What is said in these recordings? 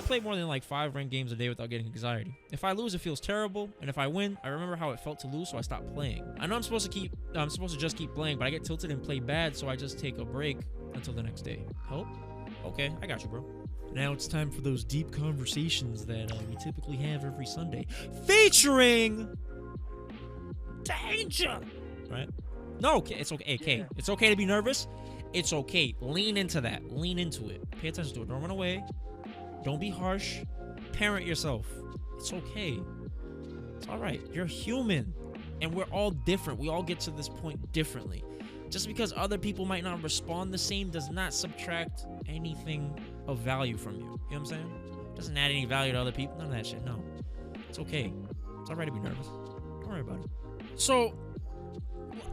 play more than like 5 ranked games a day without getting anxiety. If I lose, it feels terrible, and if I win, I remember how it felt to lose, so I stop playing. I know I'm supposed to just keep playing, but I get tilted and play bad, so I just take a break until the next day. Help? Okay, I got you, bro. Now it's time for those deep conversations that we typically have every Sunday, featuring Danger. Right? No, it's okay. Okay, it's okay to be nervous. It's okay. Lean into that. Lean into it. Pay attention to it. Don't run away. Don't be harsh. Parent yourself. It's okay. It's all right. You're human, and we're all different. We all get to this point differently. Just because other people might not respond the same does not subtract anything of value from you. You know what I'm saying? Doesn't add any value to other people. None of that shit. No. It's okay. It's all right to be nervous. Don't worry about it. So,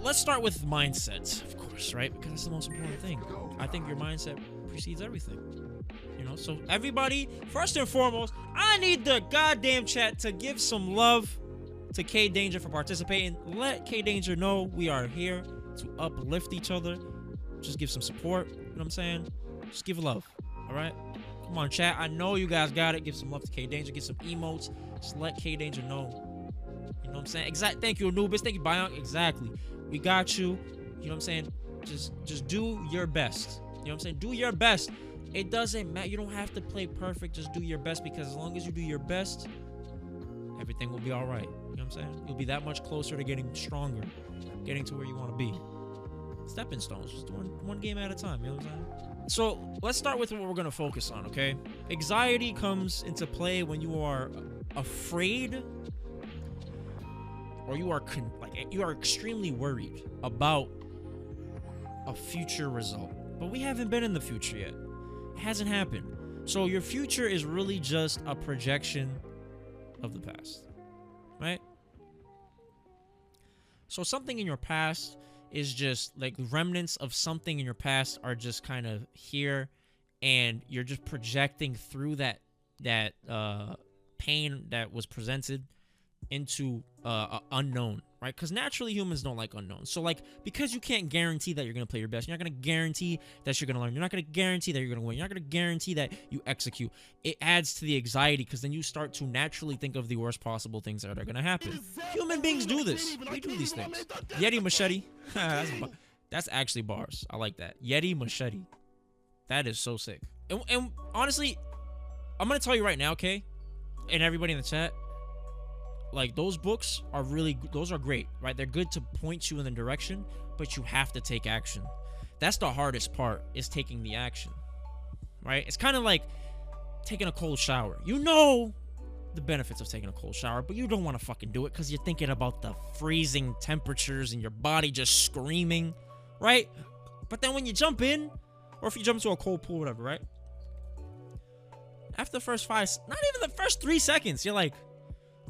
let's start with mindset, of course, right? Because that's the most important thing. I think your mindset precedes everything. You know, so everybody, first and foremost, I need the goddamn chat to give some love to K Danger for participating. Let K Danger know we are here to uplift each other. Just give some support. You know what I'm saying? Just give love. All right? Come on, chat. I know you guys got it. Give some love to K Danger. Give some emotes. Just let K Danger know. You know what I'm saying? Thank you, Anubis. Thank you, Bion. Exactly. We got you. You know what I'm saying? Just do your best. You know what I'm saying? Do your best. It doesn't matter. You don't have to play perfect. Just do your best, because as long as you do your best, everything will be all right. You know what I'm saying? You'll be that much closer to getting stronger, getting to where you want to be. Stepping stones, just one game at a time. You know what I'm saying? So let's start with what we're going to focus on, okay? Anxiety comes into play when you are afraid, or you are extremely worried about a future result. But we haven't been in the future yet. It hasn't happened. So your future is really just a projection of the past, right? So something in your past is just like remnants of something in your past are just kind of here, and you're just projecting through that pain that was presented into unknown, right? Because naturally humans don't like unknown. So like, because you can't guarantee that you're gonna play your best, you're not gonna guarantee that you're gonna learn, you're not gonna guarantee that you're gonna win, you're not gonna guarantee that you execute. It adds to the anxiety, because then you start to naturally think of the worst possible things that are gonna happen. Human beings do this. We do these things. Yeti machete. That's actually bars. I like that. Yeti machete. That is so sick. And honestly, I'm gonna tell you right now, okay, and everybody in the chat, like, those books are those are great, right? They're good to point you in the direction, but you have to take action. That's the hardest part, is taking the action, right? It's kind of like taking a cold shower. You know the benefits of taking a cold shower, but you don't want to fucking do it because you're thinking about the freezing temperatures and your body just screaming, right? But then when you jump in, or if you jump into a cold pool, whatever, right? After the first not even the first 3 seconds, you're like,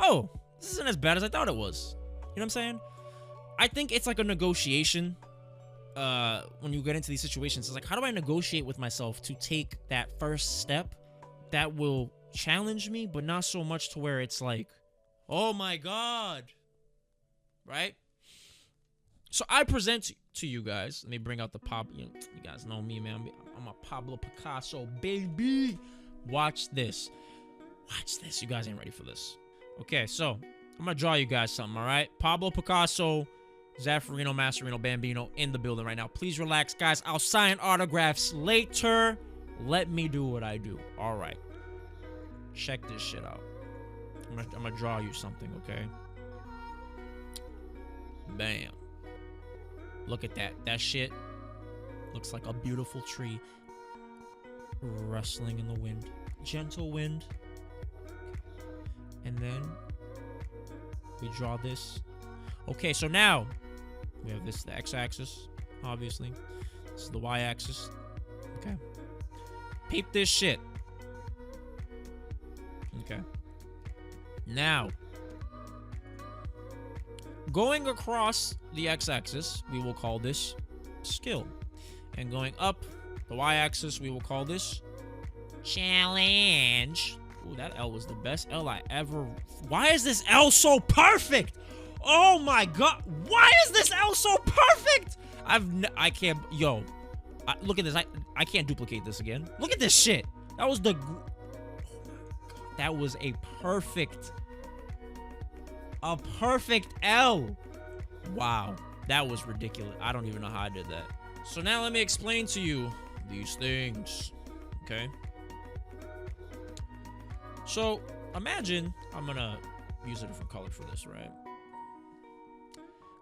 oh, this isn't as bad as I thought it was. You know what I'm saying? I think it's like a negotiation. When you get into these situations, it's like, how do I negotiate with myself to take that first step that will challenge me, but not so much to where it's like, oh my God, right? So I present to you guys. Let me bring out the you guys know me, man. I'm a Pablo Picasso, baby. Watch this. Watch this. You guys ain't ready for this. Okay, so I'm gonna draw you guys something, all right? Pablo Picasso, Zaferino, Mascherino, Bambino in the building right now. Please relax, guys. I'll sign autographs later. Let me do what I do. All right. Check this shit out. I'm gonna draw you something, okay? Bam. Look at that. That shit looks like a beautiful tree rustling in the wind. Gentle wind. And then we draw this. Okay, so now we have this, the x-axis, obviously. This is the y-axis. Okay. Peep this shit. Okay. Now, going across the x-axis, we will call this skill. And going up the y-axis, we will call this challenge. Ooh, that L was the best L I ever... Why is this L so perfect? Oh my God. Why is this L so perfect? I can't... Yo. Look at this. I can't duplicate this again. Look at this shit. That was the... Oh my That was a perfect L. Wow, that was ridiculous. I don't even know how I did that. So now let me explain to you these things, okay? So imagine, I'm gonna use a different color for this, right?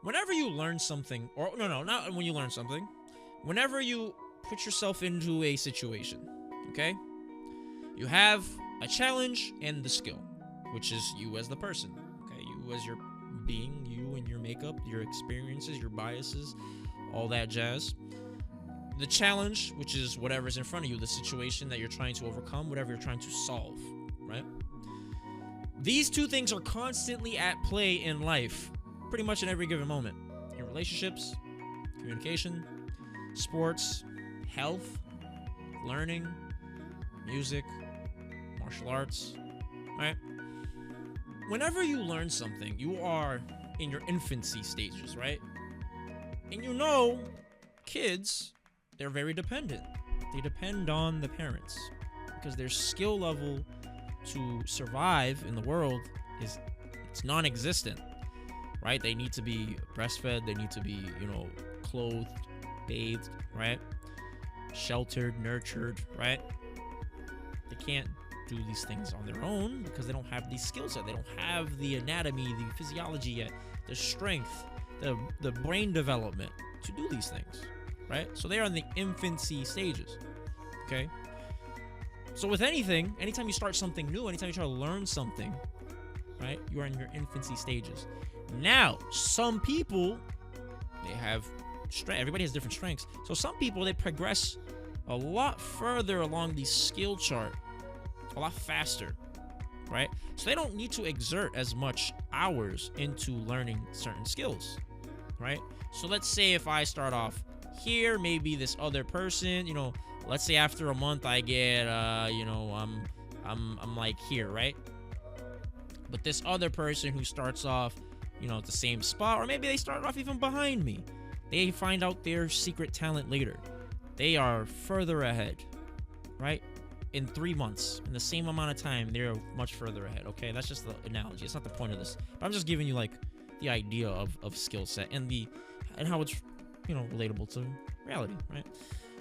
Whenever you learn something, or no, not when you learn something, whenever you put yourself into a situation, okay? You have a challenge and the skill, which is you as the person, okay? You as your being, you and your makeup, your experiences, your biases, all that jazz. The challenge, which is whatever's in front of you, the situation that you're trying to overcome, whatever you're trying to solve, right? These two things are constantly at play in life, pretty much in every given moment. In relationships, communication, sports, health, learning, music, martial arts, right? Whenever you learn something, you are in your infancy stages, right? And you know, kids, they're very dependent. They depend on the parents because their skill level to survive in the world it's non-existent, right? They need to be breastfed, they need to be, clothed, bathed, right? Sheltered, nurtured, right? They can't do these things on their own because they don't have these skills yet. They don't have the anatomy, the physiology yet, the strength, the brain development to do these things, right? So they are in the infancy stages, okay? So with anything, anytime you start something new, anytime you try to learn something, right, you are in your infancy stages. Now, some people, they have strength. Everybody has different strengths. So some people, they progress a lot further along the skill chart, a lot faster, right? So they don't need to exert as much hours into learning certain skills, right? So let's say if I start off here, maybe this other person, let's say after a month I get, I'm like here, right? But this other person who starts off, at the same spot, or maybe they start off even behind me, they find out their secret talent later. They are further ahead, right? In 3 months, in the same amount of time, they're much further ahead, okay? That's just the analogy. It's not the point of this. But I'm just giving you, the idea of skill set and how it's, relatable to reality, right?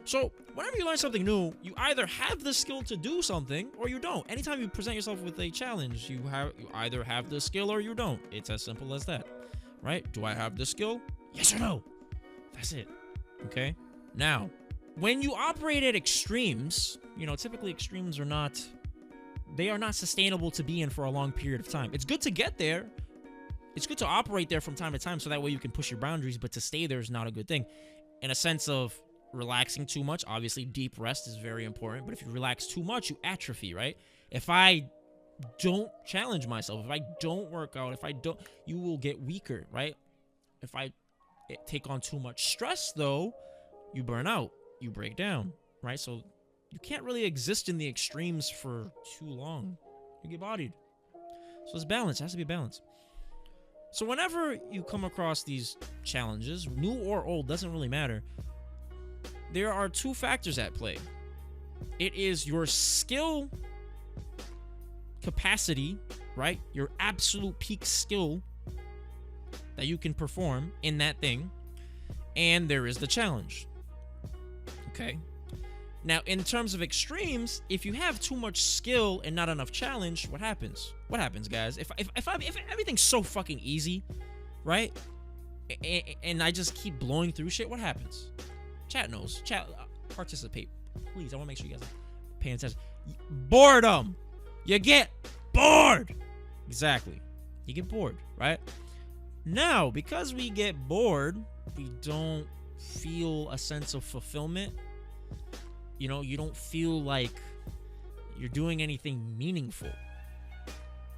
So whenever you learn something new, you either have the skill to do something or you don't. Anytime you present yourself with a challenge, you either have the skill or you don't. It's as simple as that, right? Do I have the skill? Yes or no? That's it, okay? Now, when you operate at extremes, typically extremes are not sustainable to be in for a long period of time. It's good to get there. It's good to operate there from time to time so that way you can push your boundaries, but to stay there is not a good thing. In a sense of relaxing too much, obviously deep rest is very important, but if you relax too much, you atrophy, right? If I don't challenge myself, if I don't work out, you will get weaker, right? If I take on too much stress, though, you burn out, you break down, right? So you can't really exist in the extremes for too long. You get bodied. So it's balance. It has to be balance. So whenever you come across these challenges, new or old, doesn't really matter, there are two factors at play. It is your skill capacity, right? Your absolute peak skill that you can perform in that thing. And there is the challenge. Okay? Now, in terms of extremes, if you have too much skill and not enough challenge, what happens? What happens, guys? If everything's so fucking easy, right? And I just keep blowing through shit, what happens? Chat knows. Chat, participate. Please, I want to make sure you guys are paying attention. Boredom. You get bored. Exactly. You get bored, right? Now, because we get bored, we don't feel a sense of fulfillment. You don't feel like you're doing anything meaningful.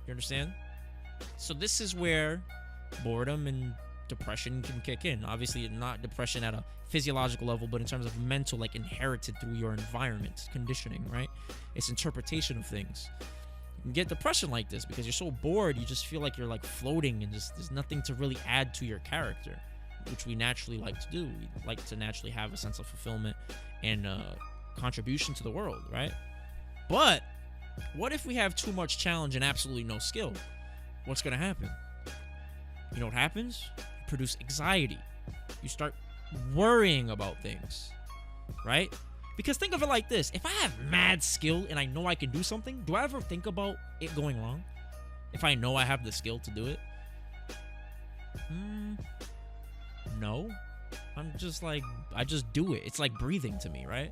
You understand? So this is where boredom and depression can kick in. Obviously, not depression at a physiological level, but in terms of mental, inherited through your environment, conditioning, right? It's interpretation of things. You can get depression like this because you're so bored, you just feel like you're floating and just there's nothing to really add to your character, which we naturally like to do. We like to naturally have a sense of fulfillment and contribution to the world, right? But What if we have too much challenge and absolutely no skill? What's going to happen? You know what happens? You produce anxiety. You start worrying about things, right? Because think of it like this. If I have mad skill and I know I can do something, do I ever think about it going wrong? If I know I have the skill to do it? No. I'm just like, I just do it. It's like breathing to me, right?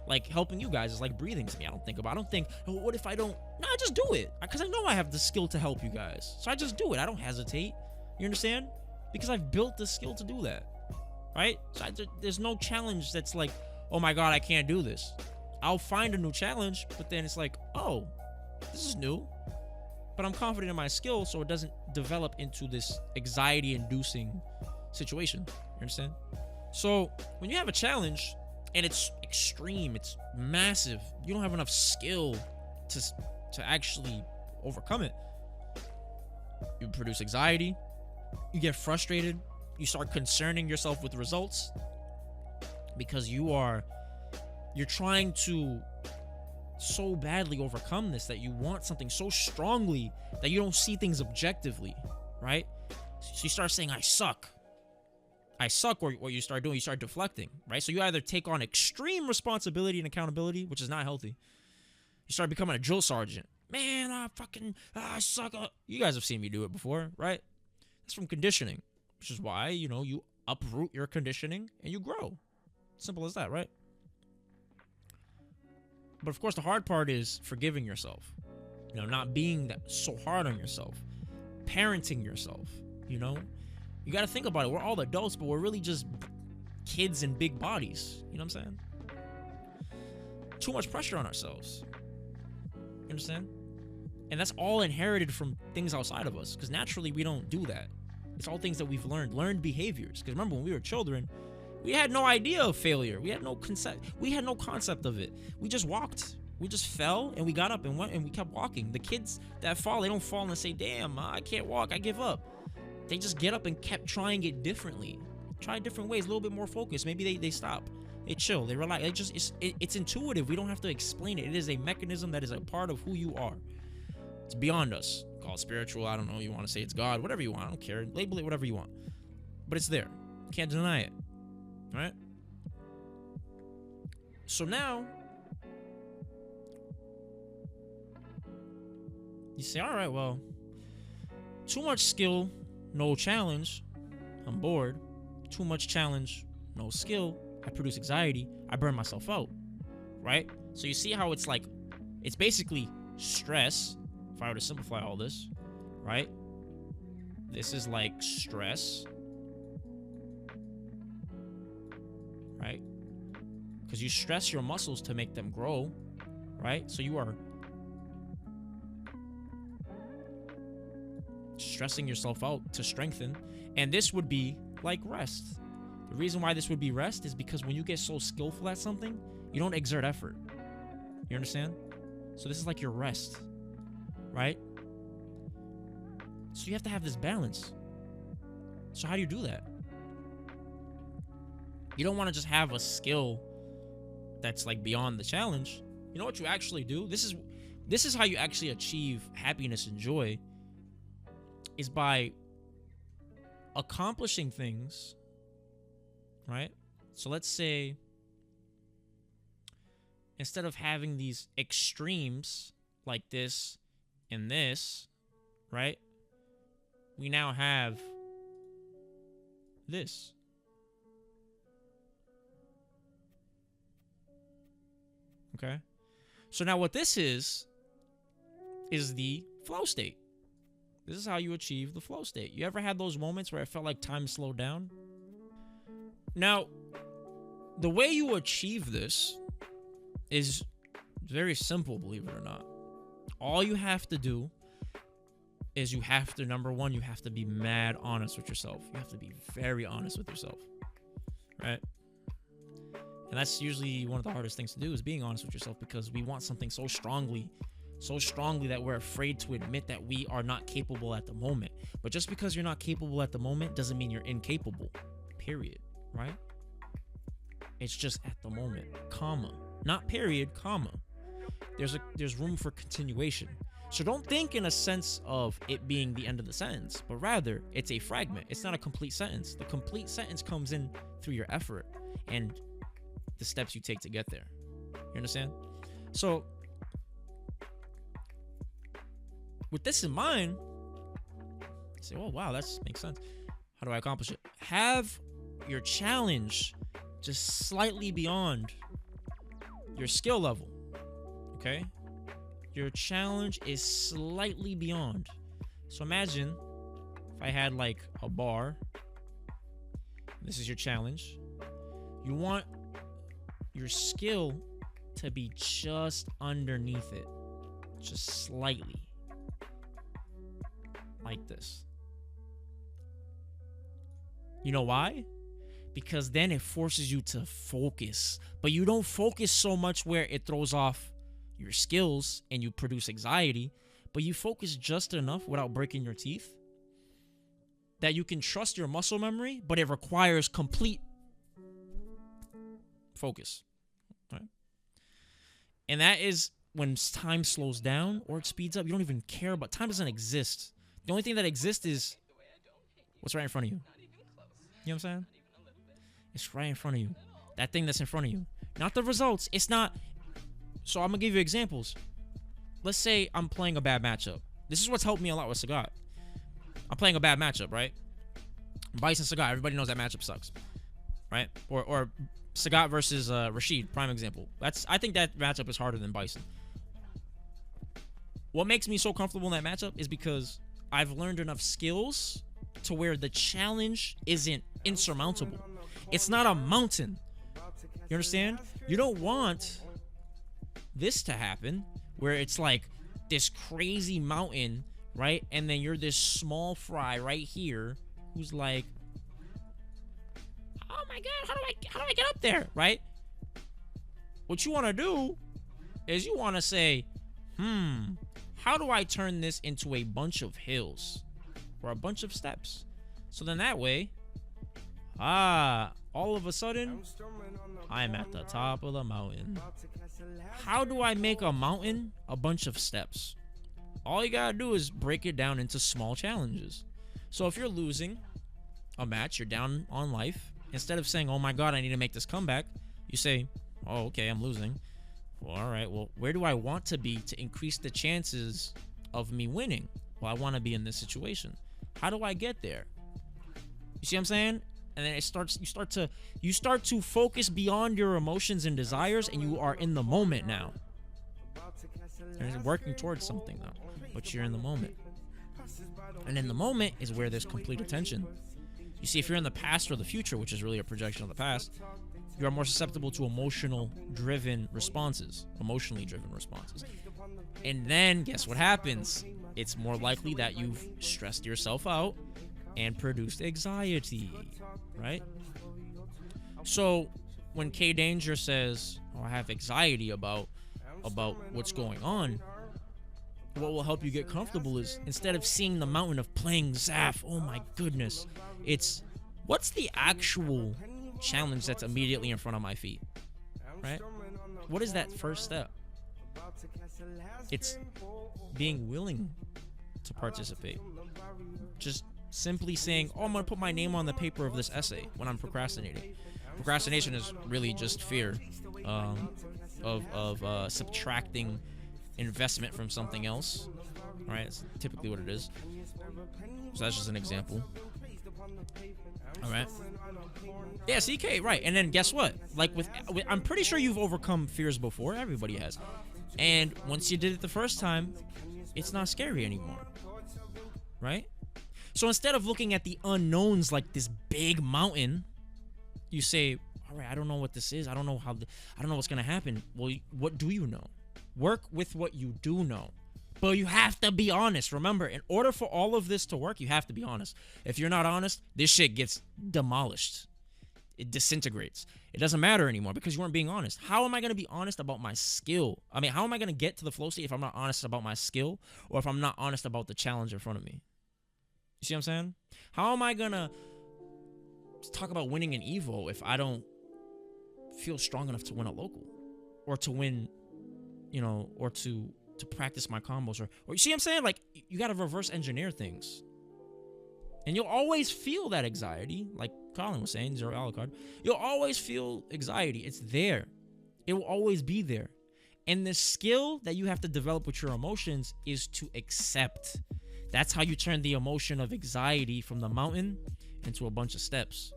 Like helping you guys is like breathing to me. I don't think, oh, what if I don't? No, I just do it. Because I know I have the skill to help you guys. So I just do it. I don't hesitate. You understand? Because I've built the skill to do that. Right? So there's no challenge that's like, oh my God, I can't do this. I'll find a new challenge, but then it's like, oh, this is new. But I'm confident in my skill, so it doesn't develop into this anxiety-inducing situation. You understand? So when you have a challenge and it's extreme, it's massive, you don't have enough skill to actually overcome it. You produce anxiety, you get frustrated, you start concerning yourself with results because you're trying to so badly overcome this, that you want something so strongly that you don't see things objectively, right? So you start saying, I suck, or what you start doing, you start deflecting, right? So you either take on extreme responsibility and accountability, which is not healthy. You start becoming a drill sergeant. Man, I suck. You guys have seen me do it before, right? That's from conditioning, which is why, you uproot your conditioning and you grow. Simple as that, right? But of course, the hard part is forgiving yourself. Not being that so hard on yourself. Parenting yourself, You got to think about it. We're all adults, but we're really just kids in big bodies. You know what I'm saying? Too much pressure on ourselves. You understand? And that's all inherited from things outside of us, because naturally we don't do that. It's all things that we've learned behaviors. Because remember, when we were children, we had no idea of failure. We had no concept of it. We just walked. We just fell and we got up and went and we kept walking. The kids that fall, they don't fall and say, damn, I can't walk, I give up. They just get up and kept trying it differently. Try different ways, a little bit more focused. Maybe they stop. They chill, they relax. It's intuitive. We don't have to explain it. It is a mechanism that is a part of who you are. It's beyond us. Call it spiritual, I don't know. You want to say it's God, whatever you want. I don't care. Label it whatever you want. But it's there. You can't deny it. Right? So now, you say, all right, well, too much skill, no challenge, I'm bored. Too much challenge, no skill, I produce anxiety, I burn myself out, right? So you see how it's like, it's basically stress, if I were to simplify all this, right? This is like stress, right? Because you stress your muscles to make them grow, right? So you are stressing yourself out to strengthen. And this would be like rest. The reason why this would be rest is because when you get so skillful at something, you don't exert effort. You understand? So this is like your rest, right? So you have to have this balance. So how do you do that? You don't want to just have a skill that's like beyond the challenge. You know what you actually do? This is how you actually achieve happiness and joy, is by accomplishing things, right? So let's say instead of having these extremes like this and this, right? We now have this. Okay? So now what this is the flow state. This is how you achieve the flow state. You ever had those moments where it felt like time slowed down? Now, the way you achieve this is very simple, believe it or not. All you have to do is you have to, number one, you have to be mad honest with yourself. You have to be very honest with yourself, right? And that's usually one of the hardest things to do, is being honest with yourself, because we want something so strongly that we're afraid to admit that we are not capable at the moment. But just because you're not capable at the moment doesn't mean you're incapable, period, right? It's just at the moment, comma. Not period, comma. there's room for continuation. So don't think in a sense of it being the end of the sentence, but rather it's a fragment. It's not a complete sentence. The complete sentence comes in through your effort and the steps you take to get there. You understand? So with this in mind, say, oh wow, that makes sense. How do I accomplish it? Have your challenge just slightly beyond your skill level. Okay? Your challenge is slightly beyond. So imagine if I had like a bar. This is your challenge. You want your skill to be just underneath it. Just slightly. Like this. You know why? Because then it forces you to focus. But you don't focus so much where it throws off your skills and you produce anxiety, but you focus just enough without breaking your teeth that you can trust your muscle memory, but it requires complete focus. Right? And that is when time slows down or it speeds up. You don't even care, but time doesn't exist. The only thing that exists is what's right in front of you. You know what I'm saying? It's right in front of you. That thing that's in front of you. Not the results. It's not. So I'm going to give you examples. Let's say I'm playing a bad matchup. This is what's helped me a lot with Sagat. I'm playing a bad matchup, right? Bison Sagat. Everybody knows that matchup sucks. Right? Or Sagat versus Rashid. Prime example. I think that matchup is harder than Bison. What makes me so comfortable in that matchup is because I've learned enough skills to where the challenge isn't insurmountable. It's not a mountain. You understand? You don't want this to happen where it's like this crazy mountain, right? And then you're this small fry right here who's like, oh my god, how do I get up there, right? What you want to do is you want to say, how do I turn this into a bunch of hills or a bunch of steps? So then that way, all of a sudden, I'm at the top of the mountain. How do I make a mountain a bunch of steps? All you gotta do is break it down into small challenges. So if you're losing a match, you're down on life, instead of saying, oh my god, I need to make this comeback, you say, oh, okay, I'm losing. Well, all right, well, where do I want to be to increase the chances of me winning? Well, I want to be in this situation. How do I get there? You see what I'm saying? And then you start to focus beyond your emotions and desires, and you are in the moment now. You're working towards something now, but you're in the moment. And in the moment is where there's complete attention. You see, if you're in the past or the future, which is really a projection of the past, you are more susceptible to emotionally driven responses. And then guess what happens? It's more likely that you've stressed yourself out and produced anxiety, right? So when K Danger says, oh, I have anxiety about what's going on, what will help you get comfortable is, instead of seeing the mountain of playing Zaf, oh my goodness, it's what's the actual challenge that's immediately in front of my feet, right? What is that first step? It's being willing to participate. Just simply saying, oh, I'm going to put my name on the paper of this essay when I'm procrastinating. Procrastination is really just fear of subtracting investment from something else. All right, it's typically what it is. So that's just an example. All right. Yeah, CK, right. And then guess what? Like with I'm pretty sure you've overcome fears before. Everybody has. And once you did it the first time, it's not scary anymore. Right? So instead of looking at the unknowns like this big mountain, you say, all right, I don't know what this is. I don't know what's going to happen. Well, what do you know? Work with what you do know. But you have to be honest. Remember, in order for all of this to work, you have to be honest. If you're not honest, this shit gets demolished. It disintegrates. It doesn't matter anymore because you weren't being honest. How am I going to be honest about my skill? I mean, how am I going to get to the flow state if I'm not honest about my skill or if I'm not honest about the challenge in front of me? You see what I'm saying? How am I going to talk about winning an Evo if I don't feel strong enough to win a local or to win, or to practice my combos, or you see what I'm saying? Like, you got to reverse engineer things. And you'll always feel that anxiety, like Colin was saying, Zero Alucard. You'll always feel anxiety. It's there. It will always be there. And the skill that you have to develop with your emotions is to accept. That's how you turn the emotion of anxiety from the mountain into a bunch of steps.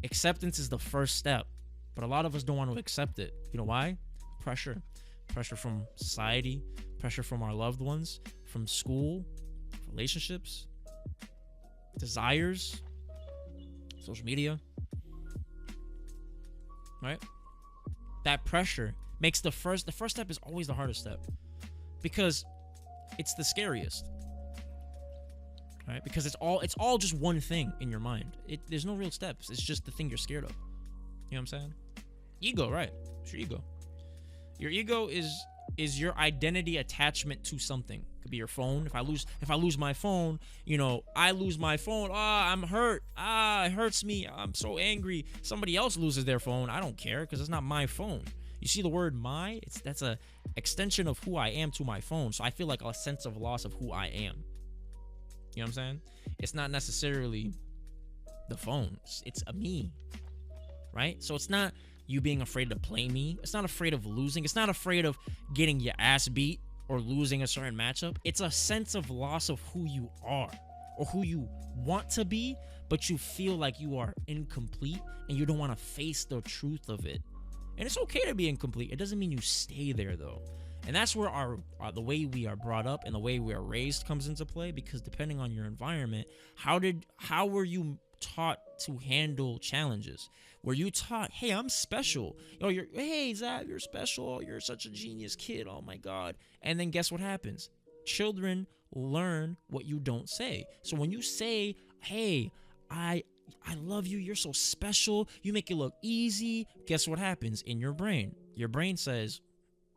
Acceptance is the first step, but a lot of us don't want to accept it. You know why? Pressure. Pressure from society, pressure from our loved ones, from school, relationships, desires, social media, right? That pressure makes the first step is always the hardest step, because it's the scariest, right? Because it's all just one thing in your mind. There's no real steps. It's just the thing you're scared of. You know what I'm saying? Ego, right? It's your ego. Your ego is your identity attachment to something. It could be your phone. If I lose my phone, I lose my phone. I'm hurt. It hurts me. I'm so angry. Somebody else loses their phone. I don't care, because it's not my phone. You see the word "my"? That's a extension of who I am to my phone. So I feel like a sense of loss of who I am. You know what I'm saying? It's not necessarily the phone. It's a me, right? So it's not you being afraid to play me. It's not afraid of losing. It's not afraid of getting your ass beat or losing a certain matchup. It's a sense of loss of who you are or who you want to be, but you feel like you are incomplete and you don't want to face the truth of it. And it's okay to be incomplete. It doesn't mean you stay there, though. And that's where the way we are brought up and the way we are raised comes into play, because depending on your environment, how were you taught to handle challenges? Were you taught, hey, I'm special? Hey, Zab, you're special. You're such a genius kid. Oh, my God. And then guess what happens? Children learn what you don't say. So when you say, hey, I love you, you're so special, you make it look easy, guess what happens in your brain? Your brain says,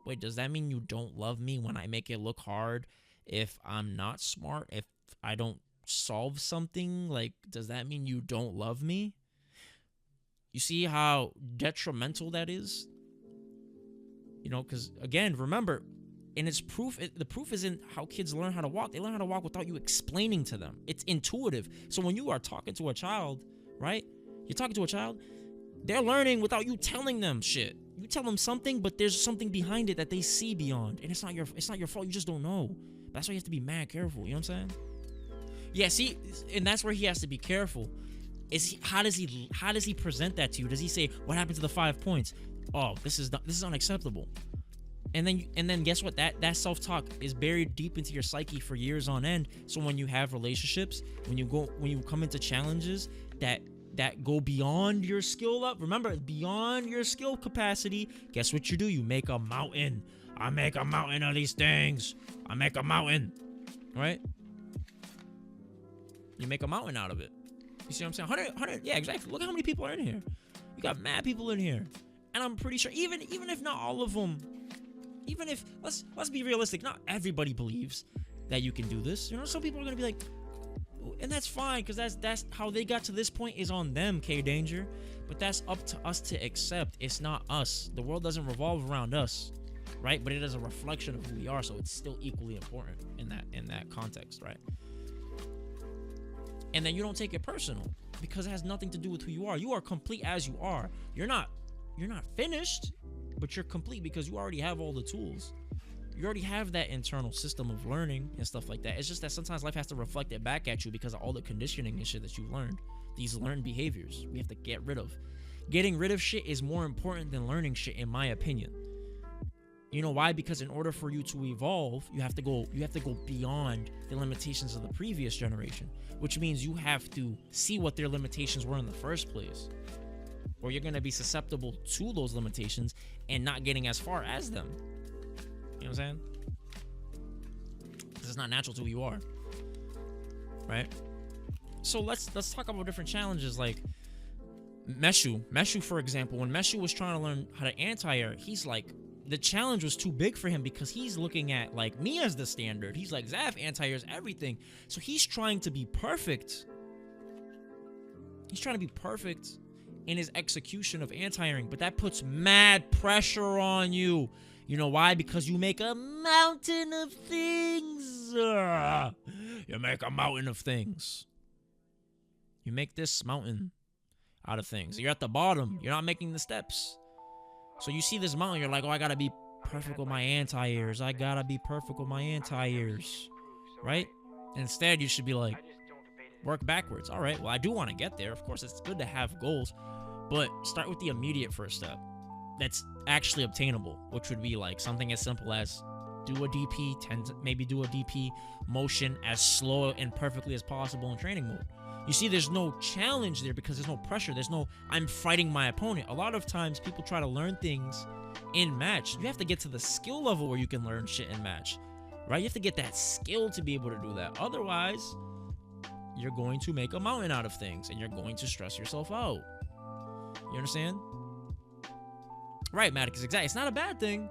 wait, does that mean you don't love me when I make it look hard? If I'm not smart, if I don't solve something, like, does that mean you don't love me? You see how detrimental that is? Because again, remember, and it's proof. The proof isn't how kids learn how to walk. They learn how to walk without you explaining to them. It's intuitive. So when you are talking to a child, right? You're talking to a child, they're learning without you telling them shit. You tell them something, but there's something behind it that they see beyond, and it's not your fault. You just don't know. That's why you have to be mad careful. You know what I'm saying? Yeah. See, and that's where he has to be careful. How does he present that to you? Does he say, what happened to the 5 points? Oh, this is unacceptable. And then guess what? That self-talk is buried deep into your psyche for years on end. So when you have relationships, when you come into challenges that go beyond your skill up, remember, beyond your skill capacity, guess what you do? You make a mountain. I make a mountain of these things. I make a mountain, right? You make a mountain out of it. You see what I'm saying? 100, yeah, exactly. Look how many people are in here. You got mad people in here. And I'm pretty sure, even if not all of them, even if, let's be realistic, not everybody believes that you can do this. Some people are going to be like, and that's fine, because that's how they got to this point is on them, K-Danger. But that's up to us to accept. It's not us. The world doesn't revolve around us, right? But it is a reflection of who we are, so it's still equally important in that context, right? And then you don't take it personal, because it has nothing to do with who you are. You are complete as you are. You're not finished, but you're complete because you already have all the tools. You already have that internal system of learning and stuff like that. It's just that sometimes life has to reflect it back at you because of all the conditioning and shit that you've learned. These learned behaviors we have to get rid of. Getting rid of shit is more important than learning shit, in my opinion. You know why? Because in order for you to evolve, you have to go beyond the limitations of the previous generation, which means you have to see what their limitations were in the first place, or you're going to be susceptible to those limitations and not getting as far as them. You know what I'm saying? Because it's not natural to who you are, right? So let's talk about different challenges, like Meshu, for example. When Meshu was trying to learn how to anti-air, he's like, the challenge was too big for him because he's looking at like me as the standard. He's like, Zaf anti-airs everything. So he's trying to be perfect. He's trying to be perfect in his execution of anti-airing, but that puts mad pressure on you. You know why? Because you make a mountain of things. You make a mountain of things. You make this mountain out of things. You're at the bottom. You're not making the steps. So you see this mountain. You're like, oh, I got to be perfect with my anti-airs. I got to be perfect with my anti-airs. Right? Instead, you should be like, work backwards. All right, well, I do want to get there. Of course, it's good to have goals. But start with the immediate first step that's actually obtainable, which would be like something as simple as do a DP, maybe do a DP motion as slow and perfectly as possible in training mode. You see, there's no challenge there because there's no pressure. There's no, I'm fighting my opponent. A lot of times people try to learn things in match. You have to get to the skill level where you can learn shit in match, right? You have to get that skill to be able to do that. Otherwise, you're going to make a mountain out of things and you're going to stress yourself out. You understand? Right, Maddox, exactly. It's not a bad thing.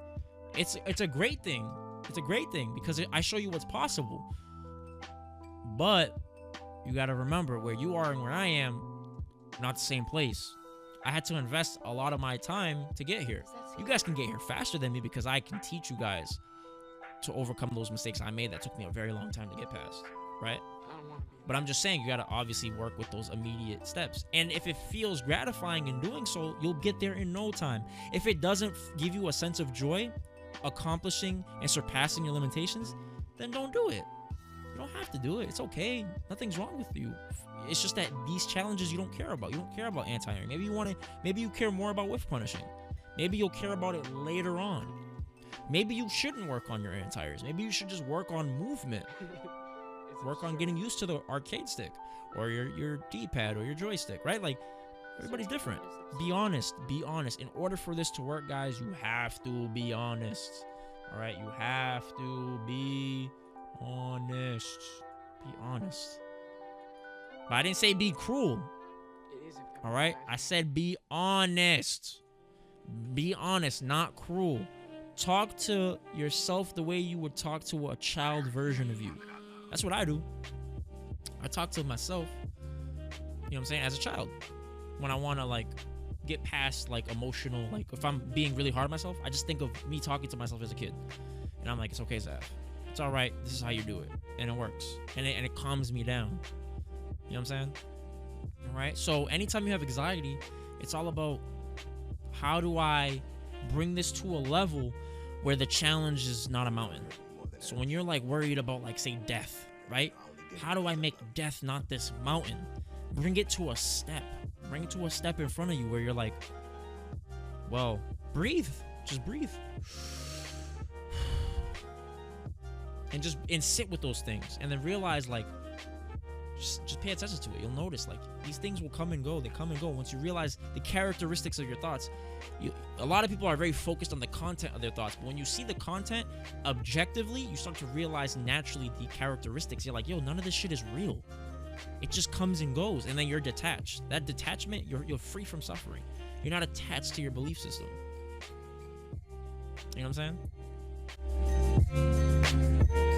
It's a great thing. It's a great thing because I show you what's possible. But you got to remember where you are and where I am, not the same place. I had to invest a lot of my time to get here. You guys can get here faster than me because I can teach you guys to overcome those mistakes I made that took me a very long time to get past, right? But I'm just saying, you got to obviously work with those immediate steps. And if it feels gratifying in doing so, you'll get there in no time. If it doesn't give you a sense of joy, accomplishing and surpassing your limitations, then don't do it. You don't have to do it. It's okay. Nothing's wrong with you. It's just that these challenges you don't care about. You don't care about anti-airing. Maybe you care more about whiff punishing. Maybe you'll care about it later on. Maybe you shouldn't work on your anti-airs. Maybe you should just work on movement. Work on getting used to the arcade stick or your D-pad or your joystick, right? Like, everybody's different. Be honest. Be honest. In order for this to work, guys, you have to be honest. All right? You have to be honest. Be honest. But I didn't say be cruel. All right? I said be honest. Be honest, not cruel. Talk to yourself the way you would talk to a child version of you. That's what I do. I talk to myself, you know what I'm saying, as a child. When I want to, like, get past, like, emotional, like, if I'm being really hard on myself, I just think of me talking to myself as a kid. And I'm like, it's okay, Zaf. It's all right. This is how you do it. And it works. And it calms me down. You know what I'm saying? All right? So anytime you have anxiety, it's all about how do I bring this to a level where the challenge is not a mountain. So when you're like worried about, like, say, death, right? How do I make death not this mountain? Bring it to a step. Bring it to a step in front of you where you're like, well, breathe. Just breathe. And sit with those things. And then realize, like, just pay attention to it. You'll notice, like, these things will come and go. They come and go. Once you realize the characteristics of your thoughts, a lot of people are very focused on the content of their thoughts. But when you see the content objectively, you start to realize naturally the characteristics. You're like, yo, none of this shit is real. It just comes and goes. And then you're detached. That detachment, you're free from suffering. You're not attached to your belief system. You know what I'm saying?